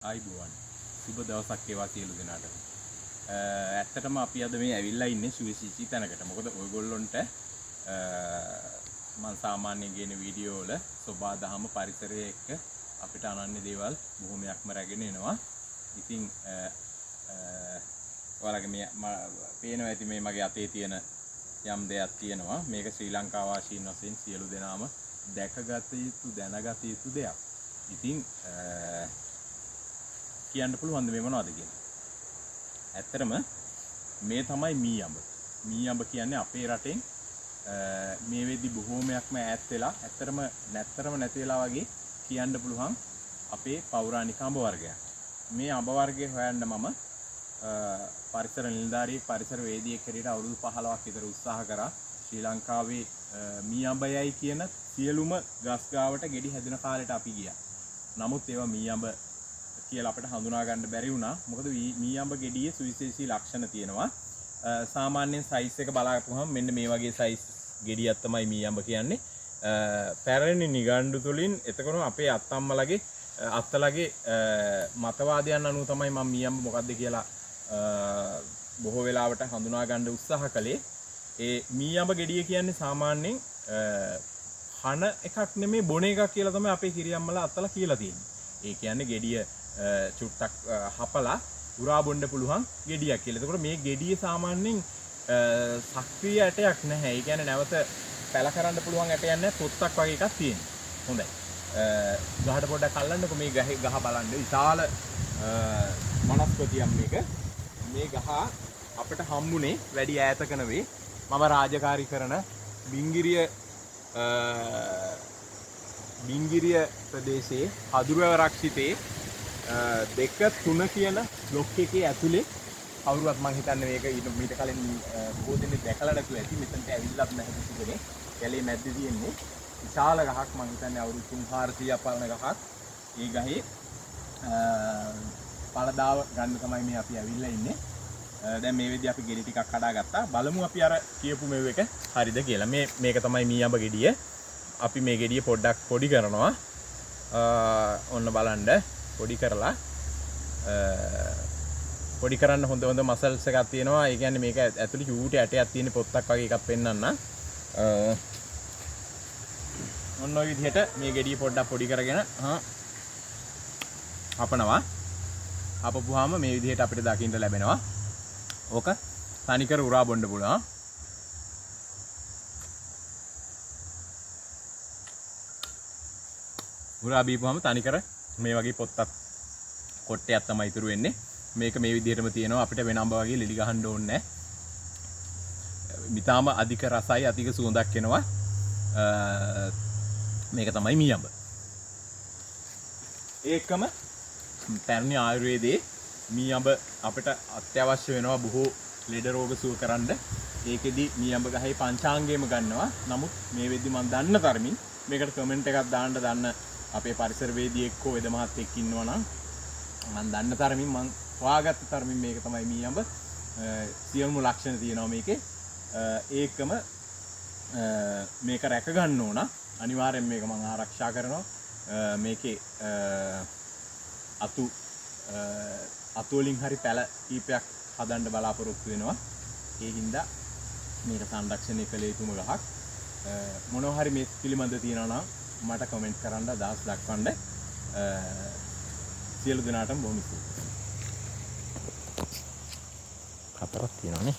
ආයිබෝවන් සුබ දවසක් වේවා සියලු දෙනාට. ඇත්තටම අපි අද මේ ඇවිල්ලා ඉන්නේ සුවිශේෂී තැනකට. මොකද ඔයගොල්ලොන්ට මම සාමාන්‍යයෙන් ගේන වීඩියෝ වල සෝබා දහම පරිසරය එක්ක අපිට අනන්‍ය දේවල් බොහොමයක්ම රැගෙන එනවා. ඉතින් ඔයාලගේ මේ පේනවා ඇති මේ මගේ අතේ තියෙන යම් දෙයක් තියෙනවා. මේක ශ්‍රී ලංකා වාසීන් වශයෙන් සියලු දෙනාම දැකගත යුතු දැනගත යුතු දෙයක්. ඉතින් කියන්න පුළුවන් මේ මොනවද කියලා. ඇත්තටම මේ තමයි මීයඹ. මීයඹ කියන්නේ අපේ රටෙන් මේ වෙද්දි බොහෝමයක්ම ඈත් වෙලා ඇත්තටම නැති වෙලා වගේ කියන්න පුළුවන් අපේ පෞරාණික අඹ වර්ගයක්. මේ අඹ වර්ගය හොයන්න මම පරිසර නිලධාරියෙක් පරිසර වේදිකයෙක් හැටියට අවුරුදු 15ක් විතර උත්සාහ කරා. ශ්‍රී ලංකාවේ මීයඹයයි කියන සියලුම ගස් ගාවට ගෙඩි හැදෙන කාලෙට අපි ගියා. නමුත් ඒවා මීයඹ කියලා අපිට හඳුනා ගන්න බැරි වුණා. මොකද මීයඹ ගෙඩියේ සුවිශේෂී ලක්ෂණ තියෙනවා. සාමාන්‍යයෙන් සයිස් එක බලාගත්තුම මෙන්න මේ වගේ සයිස් ගෙඩියක් තමයි මීයඹ කියන්නේ. පැරණි නිගණ්ඩු තුලින් එතකොට අපේ අත්තම්මලගේ අත්තලගේ මතවාදයන් අනුව තමයි මම මීයඹ මොකක්ද කියලා බොහෝ වෙලාවට හඳුනා ගන්න උත්සාහ කළේ. ඒ මීයඹ ගෙඩිය කියන්නේ සාමාන්‍යයෙන් හන එකක් නෙමෙයි බොන එකක් කියලා තමයි අපේ කිරියම්මලා අත්තලා කියලා තියෙන්නේ. ඒ කියන්නේ ගෙඩිය චුට්ටක් හපලා උරා බොන්න පුළුවන් ගෙඩියක් කියලා. එතකොට මේ ගෙඩිය සාමාන්‍යයෙන් සක්‍රීය ඇටයක් නැහැ. ඒ කියන්නේ නැවත පැල කරන්න පුළුවන් ඇටයක් නැහැ. පොත්තක් වගේ එකක් තියෙනවා. හොඳයි. ගහට පොඩ්ඩක් අල්ලන්නකො මේ ගහ බලන්න. විශාල වනස්පතියක් මේක. මේ ගහ අපිට හම්බුනේ වැඩි ඈතක නෙවෙයි. මම රාජකාරී කරන බිංගිරිය ප්‍රදේශයේ අදුරව රක්ෂිතේ 2-3 කියන බ්ලොක් එකේ ඇතුලේ කවුරුවත් මං හිතන්නේ මේක ඊට කලින් බොහෝ දෙනෙක් දැකලා නැතුව ඇති. මෙතනට ඇවිල්ලාත් නැහැ කිසි කෙනෙක්. කැලේ මැද්දේ තියෙන්නේ විශාල ගහක්. මං හිතන්නේ අවුරුදු 300-400ක් පරණ ගහක්. ඒ ගහේ පළදාව ගන්න තමයි මේ අපි ඇවිල්ලා ඉන්නේ. දැන් මේ වෙද්දී අපි ගෙඩි ටිකක් කඩාගත්තා. බලමු අපි අර කියපු මෙව එක හරිද කියලා. මේක තමයි මීයඹ ගෙඩිය. අපි මේ ගෙඩිය පොඩ්ඩක් පොඩි කරනවා. ඔන්න බලන්න පොඩි කරලා පොඩි කරන්න හොඳ මසල්ස් එකක් තියෙනවා. ඒ කියන්නේ මේක ඇතුලේ චූටි ඇටයක් තියෙන පොත්තක් වගේ එකක් පෙන්වන්න. ඔන්න ඔය විදිහට මේ ගෙඩිය පොඩ්ඩක් පොඩි කරගෙන හපනවා. හපපුවාම මේ විදිහට අපිට දකින්න ලැබෙනවා. ඕක තනිකර උරා බොන්න පුළුවන්. උරා බීපුවම තනිකර මේ වගේ පොත්තක් කොට්ටයක් තමයි ඉතුරු වෙන්නේ. මේක මේ විදිහටම තියෙනවා. අපිට වෙන අඹ වගේ ලෙලි ගහන්න ඕනේ නැහැ. මිතාම අධික රසයි අධික සුවඳක් එනවා. මේක තමයි මීයඹ. ඒකම පැරණි ආයුර්වේදයේ මීයඹ අපිට අත්‍යවශ්‍ය වෙනවා බොහෝ ලෙඩ රෝග සුව කරන්න. ඒකෙදි මීයඹ ගහේ පංචාංගයම ගන්නවා. නමුත් මේ වෙද්දි මම දන්න තරමින් මේකට කමෙන්ට් එකක් දාන්න අපේ පරිසර වේදිකයෙක් හෝ වෙද මහත්තයෙක් ඉන්නවා නම් මම දන්න තරමින් මම හොයාගත්ත තරමින් මේක තමයි මීයඹ. සියලුම ලක්ෂණ තියෙනවා මේකේ. ඒකම මේක රැක ගන්න ඕන. අනිවාර්යෙන් මේක මම ආරක්ෂා කරනවා. මේකේ අතු වලින් හරි පැල කීපයක් හදන්න බලාපොරොත්තු වෙනවා. ඒ හින්දා මේක සංරක්ෂණය කළ යුතුම ගහක්. මොනවා හරි මේ පිළිබඳ තියෙනවා නම් මට කමෙන්ට් කරන්න අදහස් දක්වන්න. සියලු දෙනාටම බොහොම ස්තුතියි. හතරක් තියෙනවානේ.